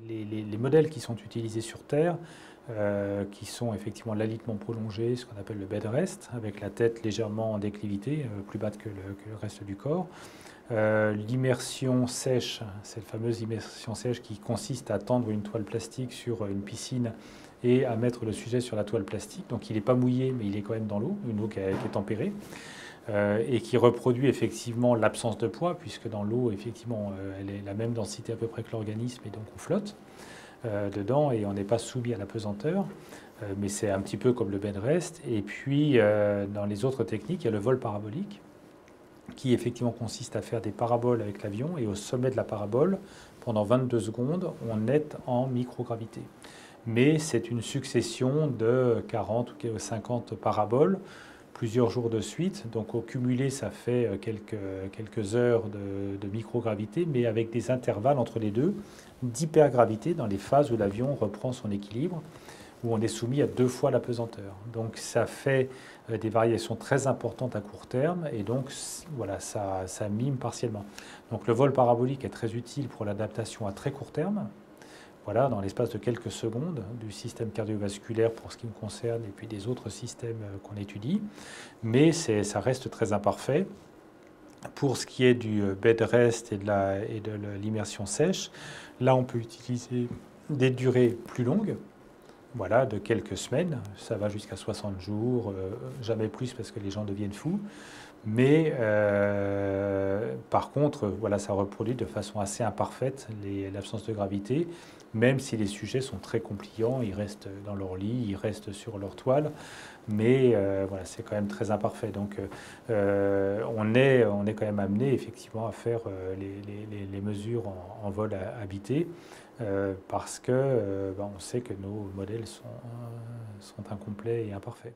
les modèles qui sont utilisés sur Terre, qui sont effectivement l'alitement prolongé, ce qu'on appelle le bed rest, avec la tête légèrement en déclivité, plus basse que le reste du corps. L'immersion sèche, c'est la fameuse immersion sèche qui consiste à tendre une toile plastique sur une piscine et à mettre le sujet sur la toile plastique. Donc il n'est pas mouillé, mais il est quand même dans l'eau, une eau qui est tempérée, et qui reproduit effectivement l'absence de poids, puisque dans l'eau, effectivement, elle est la même densité à peu près que l'organisme, et donc on flotte dedans et on n'est pas soumis à la pesanteur. Mais c'est un petit peu comme le bed rest. Et puis, dans les autres techniques, il y a le vol parabolique, qui effectivement consiste à faire des paraboles avec l'avion, et au sommet de la parabole, pendant 22 secondes, on est en microgravité. Mais c'est une succession de 40 ou 50 paraboles, plusieurs jours de suite. Donc au cumulé, ça fait quelques heures de microgravité, mais avec des intervalles entre les deux d'hypergravité dans les phases où l'avion reprend son équilibre, où on est soumis à 2 fois la pesanteur. Donc ça fait des variations très importantes à court terme, et donc voilà, ça mime partiellement. Donc le vol parabolique est très utile pour l'adaptation à très court terme, voilà, dans l'espace de quelques secondes, du système cardiovasculaire pour ce qui me concerne, et puis des autres systèmes qu'on étudie, mais ça reste très imparfait. Pour ce qui est du bed rest et de l'immersion sèche, là on peut utiliser des durées plus longues, voilà, de quelques semaines, ça va jusqu'à 60 jours, jamais plus parce que les gens deviennent fous. Mais par contre, voilà, ça reproduit de façon assez imparfaite l'absence de gravité, même si les sujets sont très compliants, ils restent dans leur lit, ils restent sur leur toile, mais voilà, c'est quand même très imparfait. Donc on est quand même amené effectivement à faire les mesures en vol habité, parce que on sait que nos modèles sont incomplets et imparfaits.